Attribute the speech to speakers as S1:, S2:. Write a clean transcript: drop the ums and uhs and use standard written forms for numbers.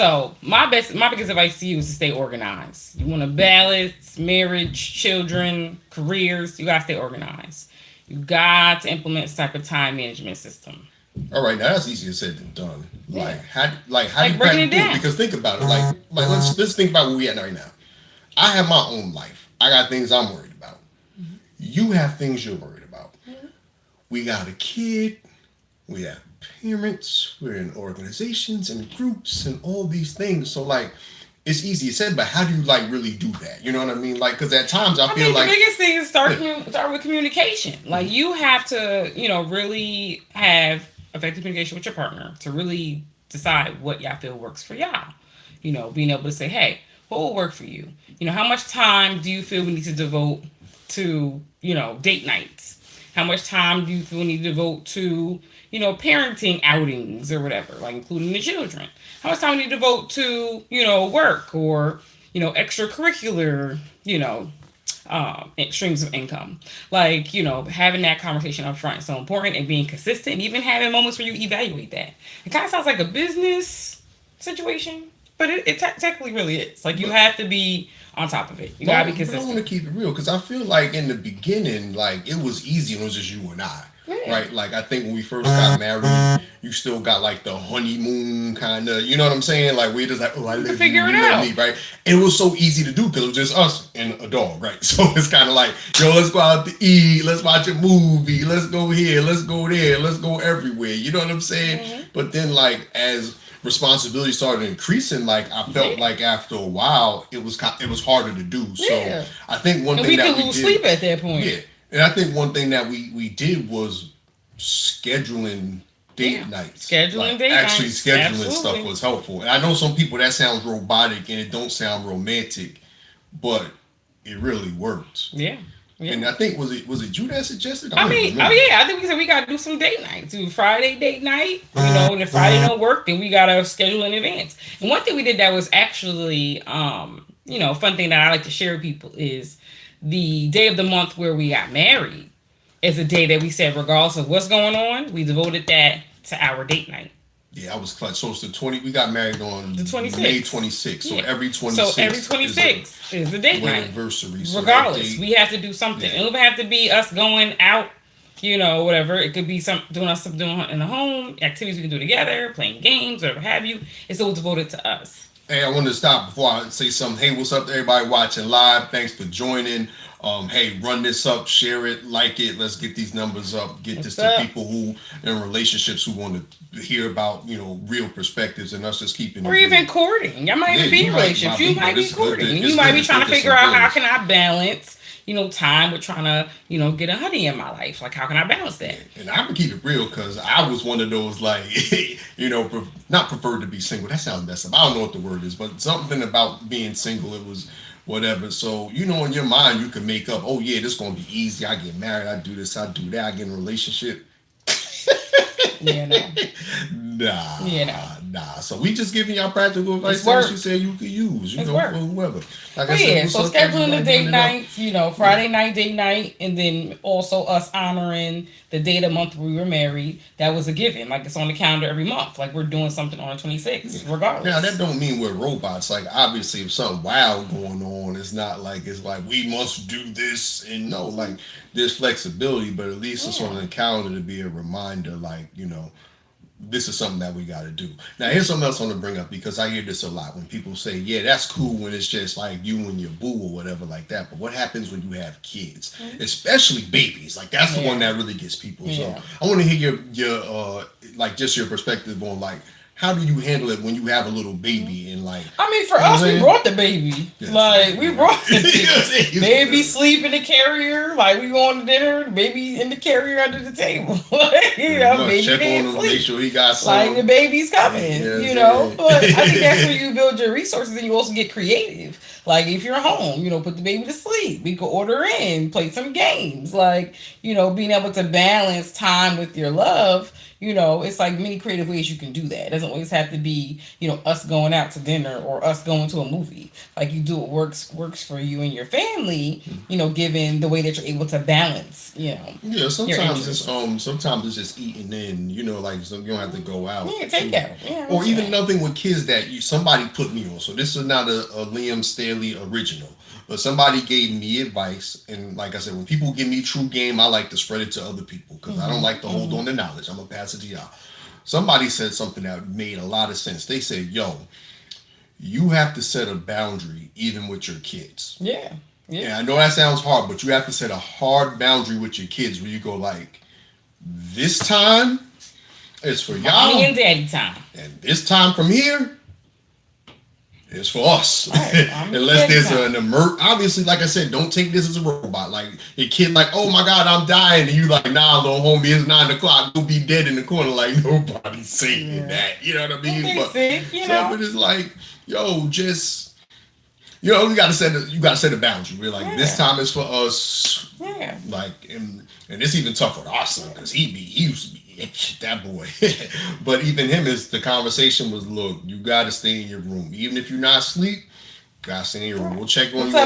S1: So my biggest advice to you is to stay organized. You want to balance marriage, children, careers. You gotta stay organized. You got to implement some type of time management system.
S2: All right, now that's easier said than done.
S1: Yeah,
S2: How do
S1: like
S2: you
S1: breaking
S2: practically
S1: it
S2: do it?
S1: down.
S2: Because think about it. Let's think about where we at right now. I have my own life. I got things I'm worried about. You have things you're worried about. We got a kid. We have parents. We're in organizations and groups and all these things. So like, it's easier said, but how do you like really do that? You know what I mean? Like, because at times I
S1: I
S2: feel
S1: mean, the
S2: like,
S1: biggest thing is
S2: yeah,
S1: start with communication. Like you have to, really have effective communication with your partner to really decide what y'all feel works for y'all. Being able to say, hey, what will work for you? How much time do you feel we need to devote to, date nights? How much time do you feel we need to devote to, parenting outings or whatever, like including the children? How much time we need to devote to, work or, extracurricular, streams of income. Like, having that conversation up front is so important and being consistent and even having moments where you evaluate that. It kind of sounds like a business situation, but it technically really is. Like, you
S2: but
S1: have to be on top of it. You gotta be
S2: but I want to
S1: consistent.
S2: keep it real because I feel like in the beginning, like it was easy when it was just you and I,
S1: Yeah.
S2: right? Like I think when we first got married, you still got like the honeymoon kind of, you know what I'm saying? Like we just like, oh, I
S1: You can
S2: love you,
S1: figure it
S2: you love me,
S1: out.
S2: right? And it was so easy to do because it was just us and a dog, right? So it's kind of like, yo, let's go out to eat, let's watch a movie, let's go here, let's go there, let's go everywhere. You know what I'm saying?
S1: Hmm.
S2: But then like as responsibility started increasing, like I felt
S1: Yeah.
S2: like after a while it was harder to do. So
S1: Yeah.
S2: I think one
S1: And
S2: thing
S1: we could
S2: that we
S1: lose
S2: did,
S1: sleep at that point.
S2: yeah, and I think one thing that we did was scheduling
S1: Yeah.
S2: date nights. Like
S1: Scheduling date
S2: actually
S1: nights.
S2: scheduling stuff
S1: Absolutely.
S2: was helpful. And I know some people that sounds robotic and it don't sound romantic, but it really works.
S1: Yeah. Yeah.
S2: And I think was it you that suggested? I
S1: I
S2: don't even
S1: mean, oh
S2: remember.
S1: yeah, I think we said we gotta do some date nights. Do Friday date night, and if Friday don't work, then we gotta schedule in advance. And one thing we did that was actually, fun thing that I like to share with people is the day of the month where we got married is a day that we said, regardless of what's going on, we devoted that to our date night.
S2: Yeah, I was clutch. So it's the 20. We got married on
S1: The
S2: May
S1: 26th.
S2: 26th. So
S1: Yeah.
S2: every
S1: So every
S2: 26th is a
S1: 26th is the date
S2: wedding
S1: night.
S2: anniversary. So that
S1: Regardless,
S2: date,
S1: we have to do something.
S2: yeah,
S1: It don't have to be us going out, whatever. It could be something doing in the home, activities we can do together, playing games, whatever have you. It's all devoted to us.
S2: hey, I wanted to stop before I say something. Hey, what's up to everybody watching live? Thanks for joining. Hey, run this up, share it, like it. Let's get these numbers up. Get this
S1: What's
S2: to
S1: up?
S2: people who in relationships who want to hear about real perspectives and us just keeping it
S1: Or
S2: real.
S1: even courting. Y'all might
S2: Yeah,
S1: even be
S2: you
S1: in
S2: might
S1: relationships. You
S2: be,
S1: might
S2: but
S1: be
S2: it's good.
S1: courting. And you
S2: It's
S1: might
S2: good
S1: be
S2: to
S1: trying
S2: think
S1: to
S2: of
S1: figure
S2: some
S1: out how
S2: things.
S1: can I balance, time with trying to, get a honey in my life. Like, how can I balance that?
S2: And I'm gonna keep it real because I was one of those like, not preferred to be single. That sounds messed up. I don't know what the word is, but something about being single. It was whatever. So in your mind you can make up. Oh yeah, this gonna be easy. I get married. I do this. I do that. I get in a relationship.
S1: Yeah, no.
S2: Nah,
S1: Yeah, no.
S2: nah. So we just giving y'all practical
S1: It's
S2: advice that
S1: work.
S2: she said you could use,
S1: It's
S2: for
S1: work.
S2: whoever. Like I
S1: But
S2: said,
S1: yeah,
S2: what's
S1: so
S2: up,
S1: scheduling the
S2: everybody? Run
S1: date
S2: it up.
S1: nights,
S2: Yeah.
S1: Friday night, date night, and then also us honoring the date of month we were married. That was a given. Like it's on the calendar every month. Like we're doing something on the 26th,
S2: Now that
S1: regardless.
S2: don't mean we're robots. Like obviously, if something wild going on, it's like we must do this, and no, like there's flexibility, but at least it's on
S1: Yeah.
S2: the calendar to be a reminder. Like this is something that we got to do. Now, here's something else I want to bring up because I hear this a lot when people say, "Yeah, that's cool when it's just like you and your boo or whatever like that." But what happens when you have kids, especially babies? Like that's the one
S1: Yeah.
S2: that really gets people. So
S1: Yeah.
S2: I want to hear your like just your perspective on like how do you handle it when you have a little baby and like
S1: I mean, for
S2: you know what
S1: us,
S2: I'm
S1: we
S2: saying?
S1: brought the baby.
S2: Yeah,
S1: Like, we
S2: yeah.
S1: brought the
S2: You know what I'm
S1: baby.
S2: saying?
S1: Baby sleep in the carrier. Like, we going to dinner, the baby in the carrier under the table. Like,
S2: Pretty much
S1: baby
S2: check on
S1: didn't
S2: him, make
S1: sleep.
S2: sure he got
S1: Like, the
S2: some.
S1: baby's coming,
S2: Yeah, yeah.
S1: But I think that's where you build your resources and you also get creative. Like, if you're home, put the baby to sleep. We could order in, play some games. Like, being able to balance time with your love, It's like many creative ways you can do that. It doesn't always have to be, us going out to dinner or us going to a movie. Like you do what works for you and your family, given the way that you're able to balance,
S2: Yeah,
S1: your
S2: sometimes it's
S1: interests.
S2: sometimes it's just eating in, like so you don't have to go out
S1: Yeah,
S2: too.
S1: take out. Yeah, I
S2: Or even
S1: understand.
S2: another thing with kids that somebody put me on. So this is not a Liam Staley original, but somebody gave me advice, and like I said, when people give me true game, I like to spread it to other people because I don't like to hold on to knowledge. I'm gonna pass it to y'all. Somebody said something that made a lot of sense. They said, "Yo, you have to set a boundary even with your kids."
S1: Yeah.
S2: And
S1: Yeah.
S2: I know that sounds hard, but you have to set a hard boundary with your kids where you go like, this time is for
S1: Mommy
S2: y'all,
S1: and daddy time.
S2: and this time from here is for us.
S1: All right, mommy and
S2: Unless
S1: daddy
S2: there's
S1: time.
S2: obviously, like I said, don't take this as a robot. Like your kid, like, oh my god, I'm dying, and you like, nah, little homie, it's 9 o'clock. You'll be dead in the corner. Like nobody's saying
S1: Yeah.
S2: that. You know what I
S1: If
S2: mean?
S1: they
S2: But
S1: sick,
S2: some of it is like, yo, just you gotta set a boundary. We're like, this
S1: Yeah.
S2: time is for us.
S1: Yeah.
S2: Like, and it's even tough with our son because he used to be that boy. But even him is the conversation was, look, you gotta stay in your room, even if you're not asleep. Gotta stay in your room. We'll check on
S1: What's
S2: you
S1: up,